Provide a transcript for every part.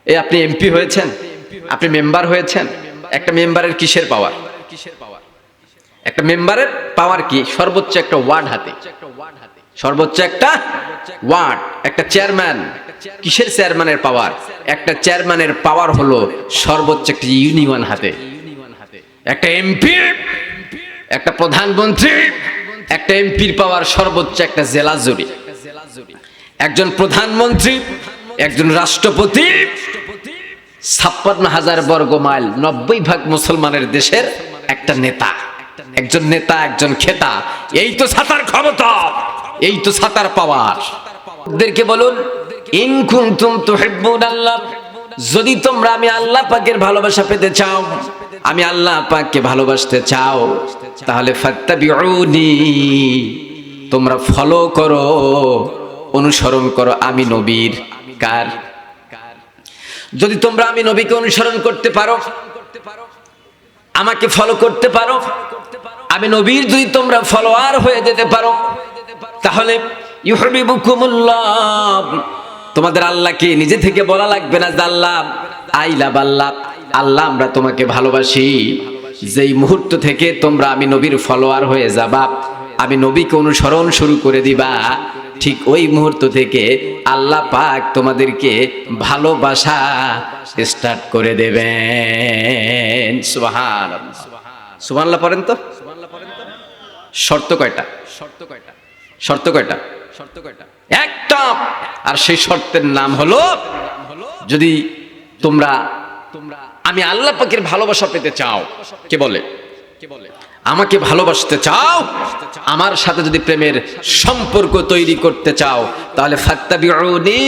এই আপনি এমপি হয়েছেন, আপনি মেম্বার হয়েছেন, একটা মেম্বারের কিসের পাওয়ার? একটা মেম্বারের পাওয়ার কি? সর্বোচ্চ একটা ওয়ার্ড হাতে, সর্বোচ্চ একটা ওয়ার্ড। একটা চেয়ারম্যান, কিসের চেয়ারম্যানের পাওয়ার? একটা চেয়ারম্যানের পাওয়ার হলো সর্বোচ্চ একটা ইউনিয়ন হাতে। একটা এমপি, একটা প্রধানমন্ত্রী, একটা এমপির পাওয়ার সর্বোচ্চ একটা জেলা জুড়ি। একজন প্রধানমন্ত্রী, একজন রাষ্ট্রপতি 56,000 বর্গ মাইল, 90% মুসলমানের দেশের একটা নেতা, একজন নেতা, একজন খেতা। এই তো ছাতার ক্ষমতা, এই তো ছাতার পাওয়ার। ওদেরকে বলুন, ইন কুনতুম তুহিব্বুনাল্লাহ, যদি তোমরা আমি আল্লাহ পাকের ভালোবাসা পেতে চাও, আমি আল্লাহ পাককে ভালোবাসতে চাও, তাহলে ফাত্তাবিউনি, তোমরা ফলো করো, অনুসরণ করো আমি নবীর। কার? যদি তোমরা আমি নবীকে অনুসরণ করতে পারো, আমাকে ফলো করতে পারো, আমি নবীর যদি তোমরা ফলোয়ার হয়ে যেতে পারো, তাহলে ইউহিব্বুকুমুল্লাহ, তোমাদের আল্লাহকে নিজে থেকে বলা লাগবে না যে আল্লাহ, আই লাভ আল্লাহ, আল্লাহ আমরা তোমাকে ভালোবাসি। যেই মুহূর্ত থেকে তোমরা আমি নবীর ফলোয়ার হয়ে যাবা, আমি নবীকে অনুসরণ শুরু করে দিবা, ঠিক ওই মুহূর্ত থেকে আল্লাহ পাক তোমাদেরকে ভালোবাসা স্টার্ট করে দেবেন। সুবহানাল্লাহ, সুবহানাল্লাহ পড়েন তো। শর্ত কয়টা? শর্ত কয়টা? একটা। আর সেই শর্তের নাম হলো, যদি তোমরা আমি আল্লাহ পাকের ভালোবাসা পেতে চাও, কে বলে? আমাকে ভালোবাসতে চাও, আমার সাথে যদি প্রেমের সম্পর্ক তৈরি করতে চাও, তাহলে ফাত্তাবিউনি,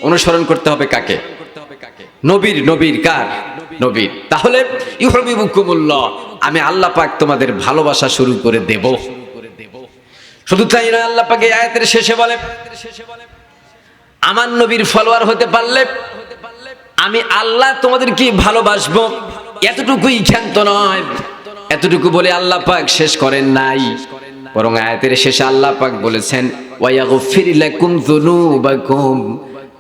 অনুসরণ করতে হবে কাকে? নবীর। নবীর কার? নবীর। তাহলে ইউহিব্বুকুমুল্লাহ, আমি আল্লাহ পাক তোমাদের ভালোবাসা শুরু করে দেব। শুধু তাই না, আল্লাহ পাক এই আয়াতের শেষে বলে, আমার নবীর ফলোয়ার হতে পারলে আমি আল্লাহ তোমাদেরকে ভালোবাসবো। এতটুকুই ক্ষান্ত নয়, এতটুকু বলে আল্লাহ পাক শেষ করেন নাই, বরং আয়াতের শেষে আল্লাহ পাক বলেছেন, ওয়ায়াগফির লাকুম যুনুবাকুম,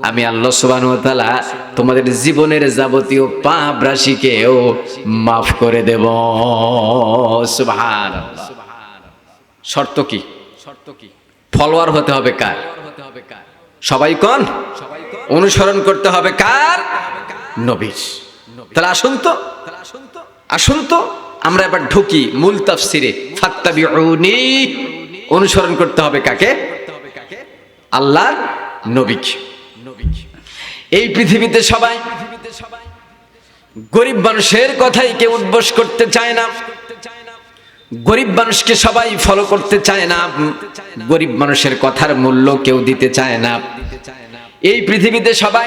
আমি আল্লাহ সুবহানাহু ওয়া তাআলা তোমাদের জীবনের যাবতীয় পাপ রাশিকেও মাফ করে দেব। সুবহানাল্লাহ। শর্ত কি? ফলোয়ার হতে হবে কার? সবাই কোন? অনুসরণ করতে হবে কার? নবীর। তাহলে আসুন তো আমরা এবার ঢুকি মূল তাফসিরে। ফাত্তাবিউনি, অনুসরণ করতে হবে কাকে? আল্লাহর নবীকে। এই পৃথিবীতে সবাই গরিব মানুষের কথাই কেউ উদ্বোস করতে চায় না, গরিব মানুষকে সবাই ফলো করতে চায় না, গরিব মানুষের কথার মূল্য কেউ দিতে চায় না। এই পৃথিবীতে সবাই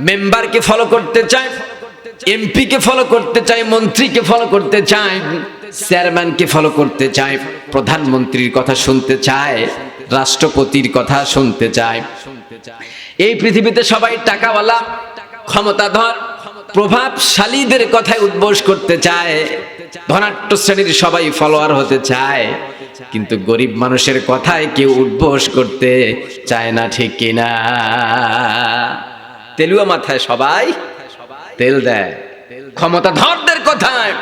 মেম্বারকে ফলো করতে চায়, এমপিকে ফলো করতে চায়, মন্ত্রীকে ফলো করতে চায়, চেয়ারম্যানকে ফলো করতে চায়, প্রধানমন্ত্রীর কথা শুনতে চায়, রাষ্ট্রপতির কথা শুনতে চায়। এই পৃথিবীতে সবাই টাকাওয়ালা, ক্ষমতাধর, প্রভাবশালীদের কথায় উদ্বোস করতে চায়, ধনাঢ্য শ্রেণীর সবাই ফলোয়ার হতে চায়, কিন্তু গরিব মানুষের কথায় কেউ উদ্বোস করতে চায় না, ঠিক কিনা? তেলুয়া মাথায় সবাই তেল দেয়, ক্ষমতাধরদের কথায়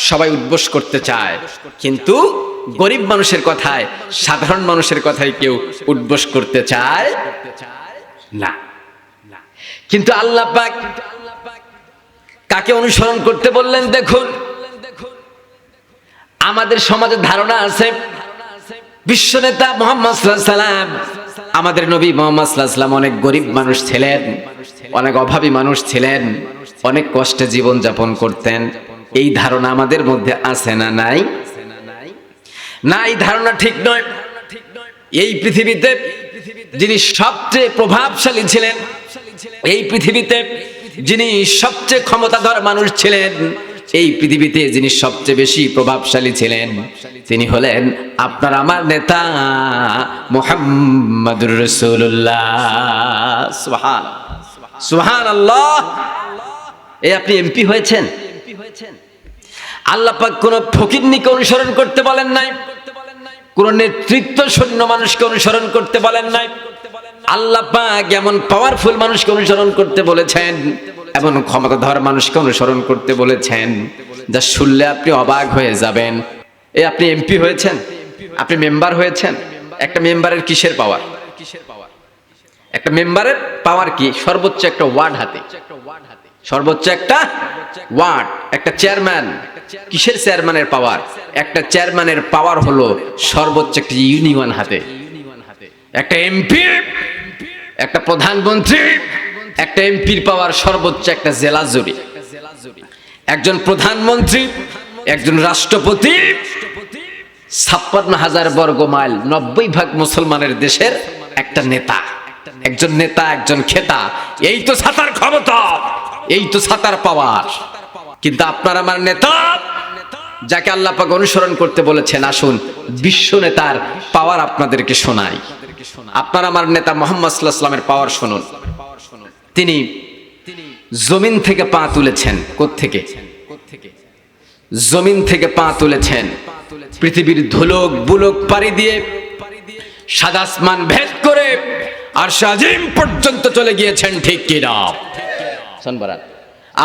সবাই উদ্বোস করতে চায়, কিন্তু গরিব মানুষের কথায়, সাধারণ মানুষের কথায় কেউ উদ্বোস করতে চায় না। কিন্তু আল্লাহ পাক কাকে অনুসরণ করতে বললেন? দেখুন, আমাদের সমাজে ধারণা আছে বিশ্ব নেতা মুহাম্মদ সাল্লাল্লাহু আলাইহি সাল্লাম, আমাদের নবী মুহাম্মদ সাল্লাল্লাহু আলাইহি সাল্লাম অনেক গরিব মানুষ ছিলেন, অনেক অভাবী মানুষ ছিলেন, অনেক কষ্টে জীবন যাপন করতেন। এই ধারণা আমাদের মধ্যে আছে না নাই? না, এই ধারণা ঠিক নয়। এই পৃথিবীতে যিনি সবচেয়ে প্রভাবশালী ছিলেন, এই পৃথিবীতে যিনি সবচেয়ে ক্ষমতাধর মানুষ ছিলেন, এই পৃথিবীতে যিনি সবচেয়ে বেশি প্রভাবশালী ছিলেন, তিনি হলেন আপনার আমার নেতা মুহাম্মদুর রাসূলুল্লাহ। সুবহানাল্লাহ, সুবহানাল্লাহ। এই আপনি এমপি হয়েছেন, আল্লাহ পাক কোন ফকিরনিকে অনুসরণ করতে বলেন নাই, কোন নেতৃত্ব শূন্য মানুষকে অনুসরণ করতে বলেন নাই। আল্লাহ পাক এমন পাওয়ারফুল মানুষকে অনুসরণ করতে বলেছেন, এমন ক্ষমতাধর মানুষকে অনুসরণ করতে বলেছেন যা শুনলে আপনি অবাক হয়ে যাবেন। এই আপনি এমপি হয়েছেন, আপনি মেম্বার হয়েছেন, একটা মেম্বারের কিসের পাওয়ার? একটা মেম্বারের পাওয়ার কি? সর্বোচ্চ একটা ওয়ার্ড হাতে, সর্বোচ্চ একটা ওয়ার্ড। একটা চেয়ারম্যান, কিসের চেয়ারম্যানের পাওয়ার? একটা চেয়ারম্যানের পাওয়ার হলো সর্বোচ্চ একটা ইউনিয়ন হাতে। একটা এমপি, একটা প্রধানমন্ত্রী, একটা এমপির পাওয়ার সর্বোচ্চ একটা জেলা জুড়ি। একজন প্রধানমন্ত্রী, একজন রাষ্ট্রপতি 56,000 বর্গ মাইল, 90% মুসলমানের দেশের একটা নেতা, একজন নেতা, একজন খেতা। এই তো ছাতার ক্ষমতা, এই তো ছাতার পাওয়ার। কিন্তু আপনার আমার নেতা, যাকে আল্লাহ পাক অনুসরণ করতে বলেছেন, আসুন বিশ্ব নেতার পাওয়ার আপনাদেরকে শোনাই। আপনার আমার নেতা মুহাম্মদ সাল্লাল্লাহু আলাইহি ওয়াসাল্লামের পাওয়ার শুনুন। তিনি জমিন থেকে পা তুলেছেন। কোত্থেকে? জমিন থেকে পা তুলেছেন, পৃথিবীর ধুলক বুলক পাড়ি দিয়ে সাদা আসমান ভেদ করে আরশ আজিম পর্যন্ত চলে গিয়েছেন, ঠিক কি না?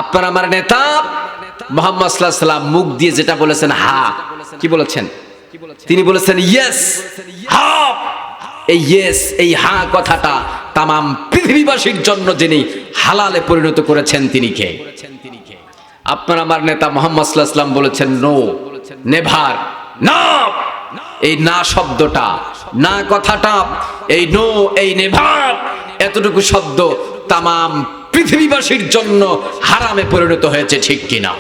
আপনার আমার নেতা মুহাম্মদ সাল্লাল্লাহু আলাইহি ওয়াসাল্লাম মুখ দিয়ে যেটা বলেছেন, হা, কি বলেছেন? তিনি বলেছেন ইয়েস, হা। এই ইয়েস, এই হা কথাটা তামাম পৃথিবীবাসীর জন্য যিনি হালালে পরিণত করেছেন, তিনি কে? আপনার আমার নেতা মুহাম্মদ সাল্লাল্লাহু আলাইহি ওয়াসাল্লাম বলেছেন নো, নেভার, না। এই না শব্দটা, না কথাটা, এই নো, এই নেভার, এতটুকু শব্দ তামাম পৃথিবীবাসীর জন্য হারামে পরিণত হয়েছে, ঠিক কিনা?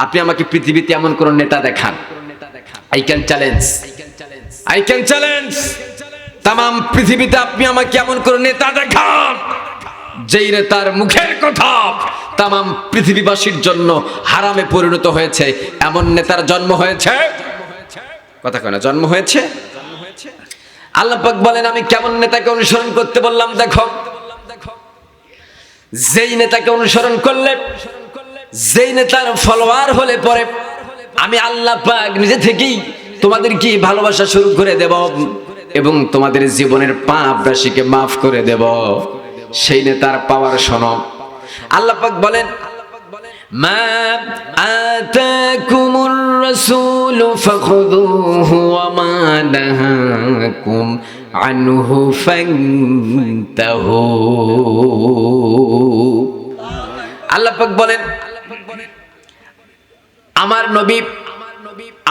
আপনি আমাকে পৃথিবীতে এমন কোন নেতা দেখান, I can challenge, I can challenge. তামাম পৃথিবীতে আপনি আমাকে এমন কোন নেতা দেখান যেই নেতার মুখের কথা তামাম পৃথিবীবাসীর জন্য হারামে পরিণত হয়েছে, এমন নেতার জন্ম হয়েছে? কথা কয় না, জন্ম হয়েছে। আল্লাহ পাক বলেন আমি কেমন নেতাকে অনুসরণ করতে বললাম, দেখো। যেই নেতাকে অনুসরণ করলে, যেই নেতার ফলোয়ার হলে পরে আমি আল্লাহ পাক নিজে থেকেই তোমাদেরকে ভালোবাসা শুরু করে দেব এবং তোমাদের জীবনের পাপ রাশিকে মাফ করে দেব। সেই নেতার পাওয়ার শোনো। আল্লাহ পাক বলেন মা আতাকুমুর রাসূলু ফাখুযুহু ওয়া মা নাহাকুম আনহু ফান্তাহু। আল্লাহ পাক বলেন আমার নবী,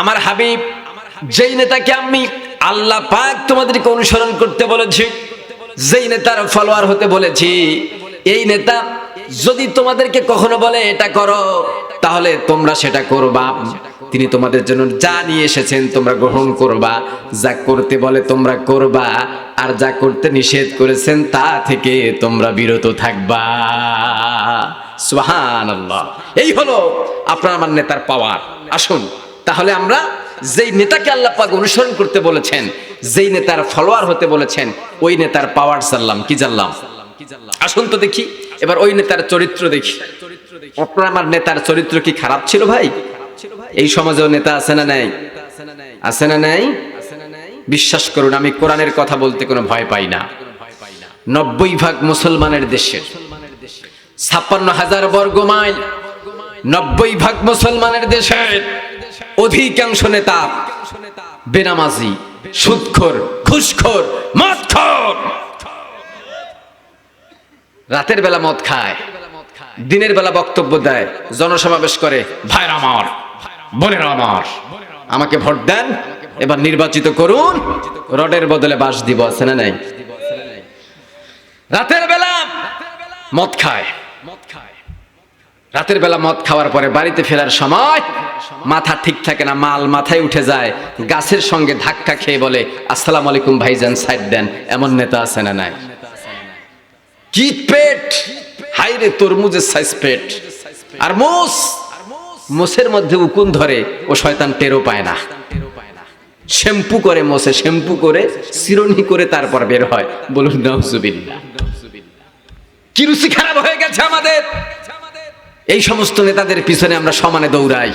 আমার হাবিব, যেই নেতাকে আমি আল্লাহ পাক তোমাদেরকে অনুসরণ করতে বলেছি, যেই নেতার ফলোয়ার হতে বলেছি, এই নেতা যদি তোমাদেরকে কখনো বলে এটা করো, তাহলে তোমরা সেটা করবা। তিনি তোমাদের জন্য যা নিয়ে এসেছেন তোমরা গ্রহণ করবা, যা করতে বলে তোমরা করবা, আর যা করতে নিষেধ করেছেন তা থেকে তোমরা বিরত থাকবা। সুবহানাল্লাহ। এই হলো আপনার আমার নেতার পাওয়ার। আসুন তাহলে আমরা যেই নেতাকে আল্লাহ পাক অনুসরণ করতে বলেছেন, যেই নেতার ফলোয়ার হতে বলেছেন, ওই নেতার পাওয়ার জানলাম। কি জানলাম? আসুন তো দেখি এবার ওই নেতার চরিত্র দেখি। আপনার আমার নেতার চরিত্র কি খারাপ ছিল ভাই? এই সমাজেও নেতা আছে না নাই? আছে না নাই? বিশ্বাস করুন, আমি কোরআনের কথা বলতে কোনো ভয় পাই না। 90% মুসলমানের দেশের 56,000 বর্গ মাইল, 90% মুসলমানের দেশের অধিকাংশ নেতা বেনামাজি, সুদখোর, ঘুষখোর, মদখোর। রাতের বেলা মদ খায়, দিনের বেলা বক্তব্য দেয়, জনসমাবেশ করে। ভাইরা আমার, বোনেরা আমার, আমাকে ভোট দেন, এবার নির্বাচিত করুন, রডের বদলে বাঁশ দিব। আছে না নাই? রাতের বেলা মদ খায়, রাতের বেলা মদ খাওয়ার পরে বাড়িতে ফেরার সময় মাথা ঠিক থাকে না, মাল মাথায় উঠে যায়, গাছের সঙ্গে ধাক্কা খেয়ে বলে আসসালামু আলাইকুম ভাইজান, সাইড দেন। এমন নেতা আছে না নাই? কি পেট, হাইরে তরমুজের সাইজ পেট। আর মোষের মধ্যে উকুন ধরে, ও শয়তান টেরও পায় না। শ্যাম্পু করে মোষে, শ্যাম্পু করে চিরুনি করে তারপর বের হয়। বলুন নাউজুবিল্লাহ। কি রুচি খারাপ হয়ে গেছে আমাদের। এই সমস্ত নেতাদের পিছনে আমরা সমানে দৌড়াই,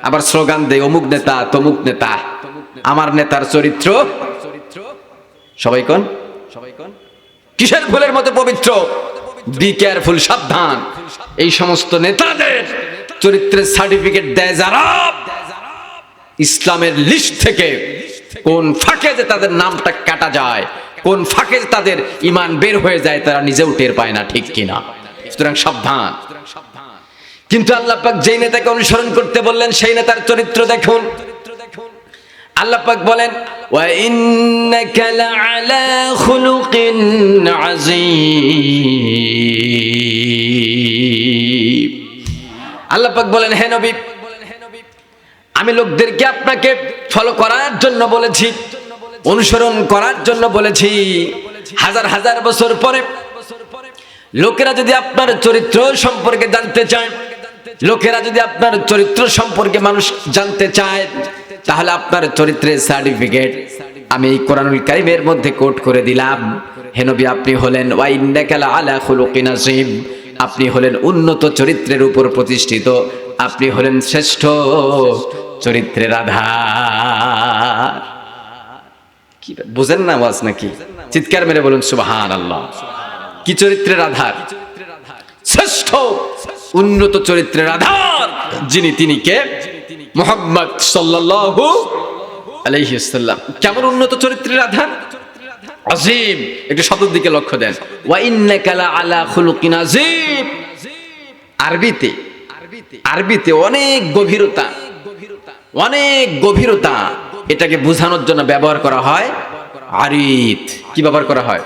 আবার স্লোগান দেই অমুক নেতা তমুক নেতা। আমার নেতার চরিত্র সবাই কোন? কিসের ফুলের মতো পবিত্র? বি কেয়ারফুল, সাবধান। এই সমস্ত নেতাদের চরিত্রের সার্টিফিকেট দেয় যারা, ইসলামের লিস্ট থেকে কোন ফাঁকে যে তাদের নামটা কাটা যায়, কোন ফাঁকে যে তাদের ঈমান বের হয়ে যায়, তারা নিজেও টের পায় না, ঠিক কিনা? সুতরাং সাবধান। কিন্তু আল্লাহ পাক যেই নেতাকে অনুসরণ করতে বললেন সেই নেতার চরিত্র দেখুন। আল্লাহ পাক বলেন, ওয়া ইন্নাকা লাআলা খুলুকিন আযীম। আল্লাহ পাক বলেন, হে নবী, আমি লোকদেরকে আপনাকে ফলো করার জন্য বলেছি, অনুসরণ করার জন্য বলেছি। হাজার হাজার বছর পরে লোকেরা যদি আপনার চরিত্র সম্পর্কে জানতে চায়, লোকেরা যদি আপনার চরিত্র সম্পর্কে মানুষ জানতে চায়, তাহলে আপনার চরিত্রের সার্টিফিকেট আমি এই কোরআনুল কারীমের মধ্যে কোট করে দিলাম। হে নবী, আপনি হলেন ওয়া ইন্নাকা লাআলা খুলুকিন আযীম, আপনি হলেন উন্নত চরিত্রের উপর প্রতিষ্ঠিত, আপনি হলেন শ্রেষ্ঠ চরিত্রের আধার। কি বুঝেন না ওয়াজ নাকি? চিৎকার মেরে বলুন সুবহানাল্লাহ। কি চরিত্রের আধার? শ্রেষ্ঠ উন্নত চরিত্রের আধার যিনি, তিনি কে? মুহাম্মদ সাল্লাল্লাহু আলাইহি ওয়াসাল্লাম। কেমন উন্নত চরিত্রের আধার? আযীম। একটু শব্দের দিকে লক্ষ্য দেন, ওয়া ইন্নাকা লাআলা খুলুকিন আযীম। আরবিতে অনেক গভীরতা, অনেক গভীরতা। এটাকে বোঝানোর জন্য ব্যবহার করা হয় আরিত। কি ব্যবহার করা হয়?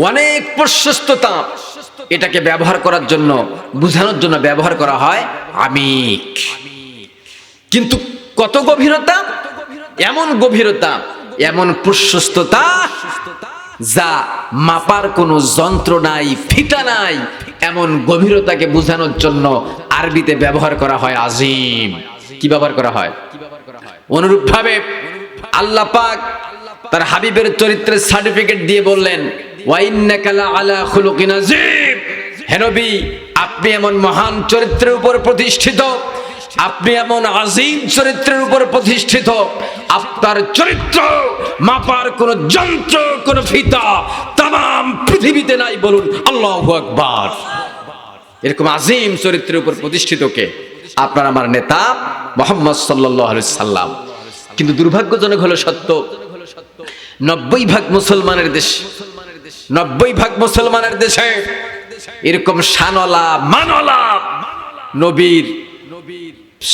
অনেক প্রশস্ততা। এটাকে ব্যবহার করার জন্য, বোঝানোর জন্য ব্যবহার করা হয় আমিক। কিন্তু কত গভীরতা? এমন গভীরতা, এমন প্রশস্ততা যা মাপার কোনো যন্ত্র নাই, ফিতা নাই। এমন গভীরতাকে বোঝানোর জন্য আরবিতে ব্যবহার করা হয় আযীম। কি ব্যবহার করা হয়? অনুরূপভাবে আল্লাহ পাক তার হাবিবের চরিত্রের সার্টিফিকেট দিয়ে বললেন, ওয়া ইন্নাকা লাআলা খুলুকিন আযীম। হে নবী, আপনি এমন মহান চরিত্রের উপর প্রতিষ্ঠিত, আপনি এমন আযীম চরিত্রের উপর প্রতিষ্ঠিত, আপনার চরিত্র মাপার কোন যন্ত্র, কোন ফিতা তাম পৃথিবীতে নাই। বলুন আল্লাহু আকবার। এরকম আযীম চরিত্রের উপর প্রতিষ্ঠিত কে? আপনার আমার নেতা মুহাম্মদ সাল্লাল্লাহু আলাইহি সাল্লাম। কিন্তু দুর্ভাগ্যজনক হলো সত্য, 90% মুসলমানের দেশ, 90% মুসলমানের দেশে এরকম শানওয়ালা, মানওয়ালা নবীর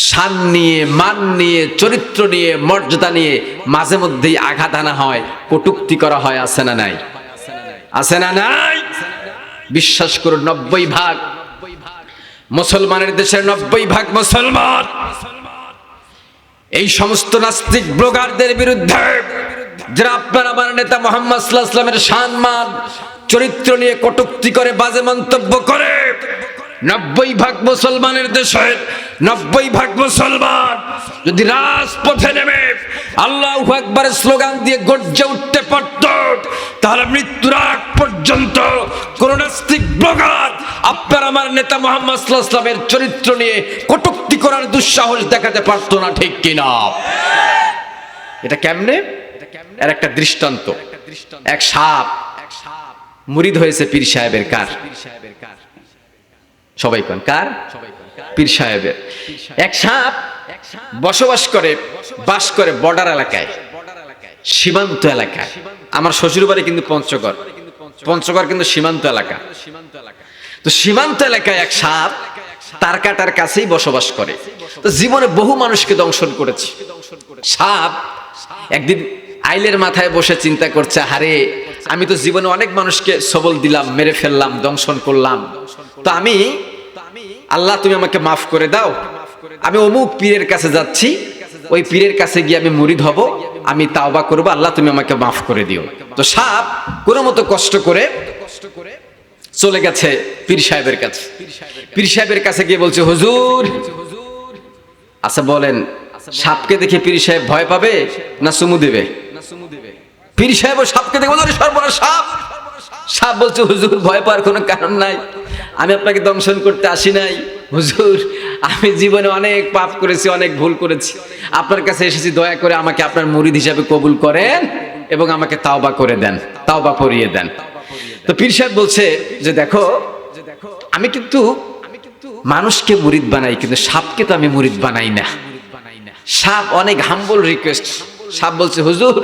শান নিয়ে, মান নিয়ে, চরিত্র নিয়ে, মর্যাদা নিয়ে মাঝে মধ্যেই আঘাত আনা হয়, কটূক্তি করা হয়। আছে না নাই? আছে না নাই? বিশ্বাস করুন, 90% মুসলমানের দেশের 90% মুসলমান এই সমস্ত নাস্তিক ব্লগারদের বিরুদ্ধে, যারা আপনার আমার নেতা মুহাম্মদ সাল্লাল্লাহু আলাইহি ওয়াসাল্লামের সম্মান, চরিত্র নিয়ে কটূক্তি করে, বাজে মন্তব্য করে, 90% মুসলমানের দেশের 90% মুসলমান যদি রাজপথে নেমে আল্লাহু আকবারের স্লোগান দিয়ে গর্জে উঠতে পারত, তাহলে মৃত্যুর আগ পর্যন্ত কোন নাস্তিক ব্লগার আপনার আমার নেতা মুহাম্মদ সাল্লাল্লাহু আলাইহি ওয়াসাল্লামের চরিত্র নিয়ে কটূক্তি করার দুঃসাহস দেখাতে পারতো না, ঠিক কিনা? এটা কেমনে? এর একটা দৃষ্টান্ত। এক সাপ মুরিদ হয়েছে পীর সাহেবের। কার? সবাই কোন কার? পীর সাহেবের। এক সাপ বসবাস করে, বাস করে বর্ডার এলাকায়, সীমান্ত এলাকায়। আমার শ্বশুর বাড়ি কিন্তু পঞ্চগড়, পঞ্চগড় কিন্তু সীমান্ত এলাকা। তো সীমান্ত এলাকায় এক সাপ তার কাটার কাছেই বসবাস করে। তো জীবনে বহু মানুষকে দংশন করেছে। সাপ একদিন আইলের মাথায় বসে চিন্তা করছে, হারে আমি তো জীবনে অনেক মানুষকে সবল দিলাম, মেরে ফেললাম, দংশন করলাম, তো আমি, আল্লাহ তুমি আমাকে মাফ করে দাও, আমি অমুক পীরের কাছে যাচ্ছি, ওই পীরের কাছে গিয়ে আমি মুরিদ হব, আমি তাওবা করব, আল্লাহ তুমি আমাকে মাফ করে দিও। তো সাপ কোনো মতো কষ্ট করে চলে গেছে পীর সাহেবের কাছে। পীর সাহেবের কাছে গিয়ে বলছে, হুজুর, আচ্ছা বলেন, সাপকে দেখে পীর সাহেব ভয় পাবে না চুমু দেবে? পীর সাহেব সাপকে দেখে বলছে, সর্বনাশ, সাপ। সাপ বলছে, হুজুর, ভয় পাওয়ার কোনো কারণ নাই, আমি আপনাকে দংশন করতে আসি নাই। হুজুর, আমি জীবনে অনেক পাপ করেছি, অনেক ভুল করেছি, আপনার কাছে এসেছি, দয়া করে আমাকে আপনার মুরিদ হিসাবে কবুল করেন এবং আমাকে তাওবা করে দেন, তাওবা পড়িয়ে দেন। তো পীর সাহেব বলছে যে দেখো, আমি কিন্তু মানুষকে মুরিদ বানাই, কিন্তু সাপকে তো আমি মুরিদ বানাই না। সাপ অনেক হাম্বল রিকোয়েস্ট। সাপ বলছে, হুজুর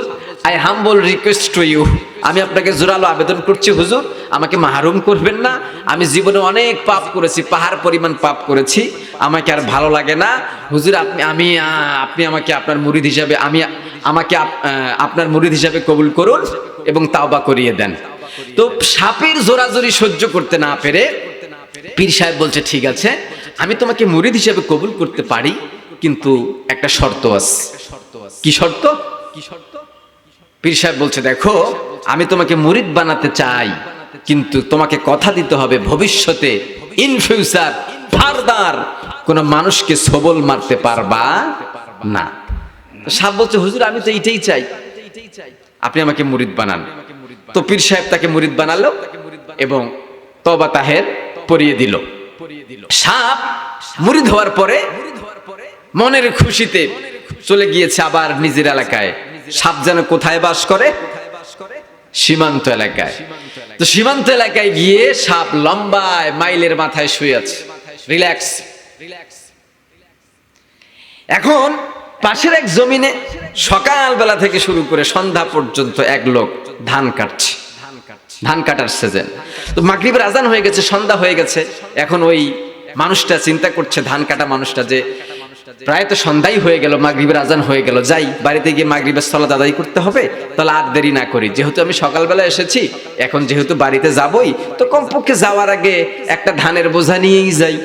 I humble request to you, আমি আপনাকে জোরালো আবেদন করছি হুজুর, আমাকে মাহরুম করবেন না। আমি জীবনে অনেক পাপ করেছি, পাহাড় পরিমাণ পাপ করেছি, আমাকে আর ভালো লাগে না হুজুর। আপনি আমাকে আপনার মুরিদ হিসাবে আপনার মুরিদ হিসাবে কবুল করুন এবং তাওবা করিয়ে দেন। তো সাপের জোরাজোরি সহ্য করতে না পেরে পীর সাহেব বলছে, ঠিক আছে, আমি তোমাকে মুরিদ হিসাবে কবুল করতে পারি, কিন্তু একটা শর্ত আছে। কি শর্ত? পীর সাহেব বলছে, দেখো, আমি তোমাকে মুরিদ বানাতে চাই, কিন্তু তোমাকে কথা দিতে হবে ভবিষ্যতে, ইন ফিউচার, ফার্দার কোন মানুষকে সবল মারতে পারবা না। সাহেব বলছে, হুজুর আমি তো এইটাই চাই, আপনি আমাকে মুরিদ বানান। তো পীর সাহেব তাকে মুরিদ বানালো এবং তওবা তাহের পরিয়ে দিল। সাপ মুরিদ হওয়ার পরে মনের খুশিতে চলে গিয়েছে আবার নিজের এলাকায়। সাপ যেন কোথায় বাস করে? সীমান্ত এলাকায়। তো সীমান্ত এলাকায় গিয়ে সাপ লম্বায় মাইলের মাথায় শুয়ে আছে, রিল্যাক্স। এখন পাশের এক জমিনে সকালবেলা থেকে শুরু করে সন্ধ্যা পর্যন্ত এক লোক ধান কাটছে। ধান কাটার সিজন। তো মাগরিবের আজান হয়ে গেছে, সন্ধ্যা হয়ে গেছে। এখন ওই মানুষটা চিন্তা করছে, ধান কাটা মানুষটা, যে প্রায় তো সন্ধ্যাই হয়ে গেল, মাগরিবের আজান হয়ে গেল, যাই বাড়িতে গিয়ে মাগরিবের সালাত আদায় করতে হবে, তাহলে আর দেরি না করি। যেহেতু আমি সকালবেলা এসেছি, এখন যেহেতু বাড়িতে যাবই, তো কমপক্ষে যাওয়ার আগে একটা ধানের বোঝা নিয়েই যাই।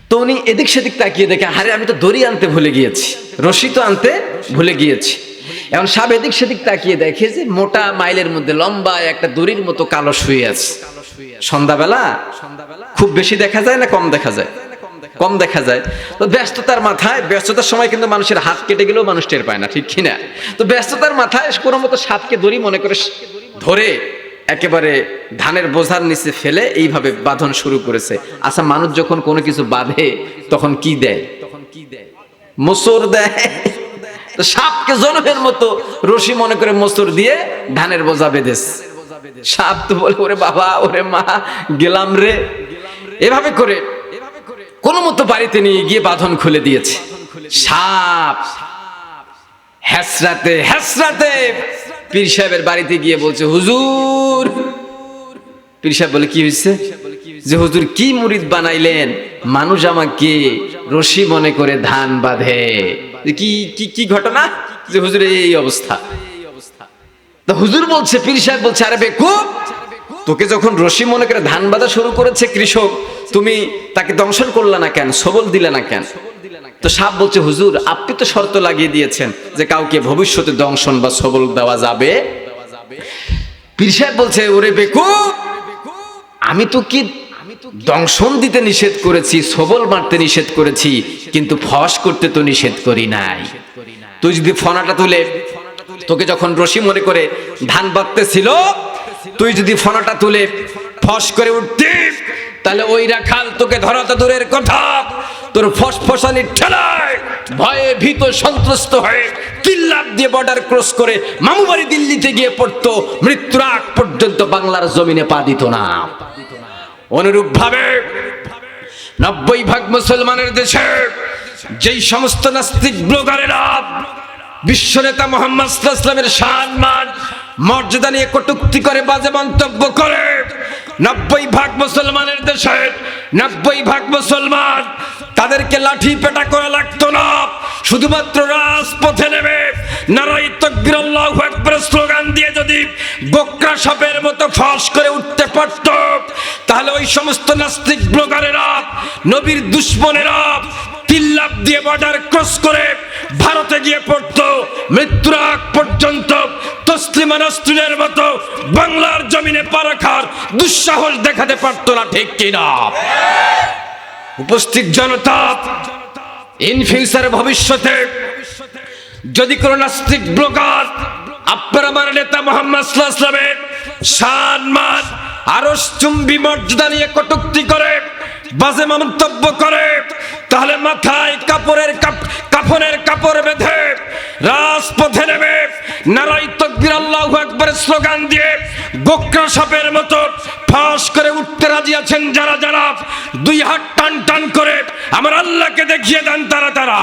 তো উনি এদিক সেদিক তাকিয়ে দেখে, আরে আমি তো দড়ি আনতে ভুলে গিয়েছি, রশি তো আনতে ভুলে গিয়েছি। এখন সাপ এদিক সেদিক তাকিয়ে দেখে যে মোটা মাইলের মধ্যে লম্বা একটা দড়ির মতো কালো শুয়ে আছে। সন্ধ্যাবেলা খুব বেশি দেখা যায় না কম দেখা যায়? কম দেখা যায়। তো ব্যস্ততার মাথায়, ব্যস্ততার সময় কিন্তু মানুষের হাত কেটে গেলেও মানুষ টের পায় না, ঠিক কিনা? তো ব্যস্ততার মাথায় কোনো মতো সাপকে দড়ি মনে করে ধরে একেবারে ধানের বোঝার নিচে ফেলে এইভাবে বাঁধন শুরু করেছে। আচ্ছা, মানুষ যখন কোনো কিছু বাঁধে তখন কি দেয়? মোচড় দেয়। তো সাপকে জনমের মতো রশি মনে করে মোচড় দিয়ে ধানের বোঝা বেঁধেছে। সাপ তো বলে, ওরে বাবা, ওরে মা, গেলাম রে। এভাবে করে কোনো মতো বাড়িতে নিয়ে গিয়ে বাঁধন খুলে দিয়েছে। সাপ হ্যাসরাতে হ্যাসরাতে পীর সাহেবের বাড়িতে গিয়ে বলছে, হুজুর। পীর সাহেব বলে, কি হয়েছে? যে হুজুর কি মুরিদ বানাইলেন, মানুষ আমাকে রশি মনে করে ধান বাঁধে। কি কি কি ঘটনা? যে হুজুর এই অবস্থা। তো হুজুর বলছে, পীর সাহেব বলছে, আরে বেকুব, তোকে যখন রশি মনে করে ধান বাঁধা শুরু করেছে কৃষক, তুমি তাকে দংশন করলে না কেন, সবল দিলে না কেন? তো সাপ বলছে, হুজুর আপনি তো শর্ত লাগিয়ে দিয়েছেন যে কাউকে ভবিষ্যতে দংশন বা সবল দেওয়া যাবে। পীর সাহেব বলছে, ওরে বেকুব, আমি তো কি দংশন দিতে নিষেধ করেছি, সবল মারতে নিষেধ করেছি, কিন্তু ফস করতে তো নিষেধ করি নাই। তুই যদি ফনাটা তুলে, তোকে যখন রশি মনে করে ধান বাঁধতেছিল, তুই যদি ফনাটা তুলে ফস করে উঠতি, তাহলে ওই রাখাল তোকে ধরাতে দূরের কথা, তোর ফসফসানির ঠেলায় ভয়ে ভীত সন্ত্রস্ত হয়ে কিল্লার দিয়ে বর্ডার ক্রস করে মামুবাড়ি দিল্লিতে গিয়ে পড়তো, মৃত্যুর আগ পর্যন্ত বাংলার জমিনে পা দিত না। অনুরূপ ভাবে 90% মুসলমানের দেশে যেই সমস্ত নাস্তিক ব্লগারেরা বিশ্ব নেতা মুহাম্মদ সাল্লাল্লাহু আলাইহি ওয়াসাল্লামের সম্মান মর্যাদা নিয়ে কটূক্তি করে, বাজে মন্তব্য করে, 90% মুসলমানের দেশে 90% মুসলমান, তাদেরকে লাঠি পেটা করা লাগতো না, শুধুমাত্র রাজপথে নেমে নারায়ে তাকবীর আল্লাহু আকবার স্লোগান দিয়ে যদি বকরা সাপের মতো ফাঁস করে উঠতে পারত, তাহলে ওই সমস্ত নাস্তিক ব্লগারেরা, নবীর দুশমনেরা তিল্লাপ দিয়ে বর্ডার ক্রস করে ভারতে গিয়ে পড়তো, মৃত্যুর আগ পর্যন্ত তসলিমা নাসরিনের মতো বাংলার জমিনে পা রাখার দুঃসাহস দেখাতে পারতো না, ঠিক কিনা? উপস্থিত জনতা, ইন ফিউচার, ভবিষ্যতে যদি কোন নাস্তিক ব্লগার আপনার আমার নেতা মুহাম্মদ সাল্লাল্লাহু আলাইহি ওয়াসাল্লামের সম্মান আরশ চুম্বি মর্যাদা নিয়ে কটূক্তি করে, বাজে মন্তব্য করে, তাহলে মাথায় কাফনের কাপড় বেঁধে রাজপথে নেমে নারায়ে তাকবীর আল্লাহু আকবারের স্লোগান দিয়ে গোকরা সাপের মতো ফাঁস করে উঠতে রাজি আছেন যারা যারা, দুই হাত টান টান করে আমার আল্লাহকে দেখিয়ে দেন তারা তারা।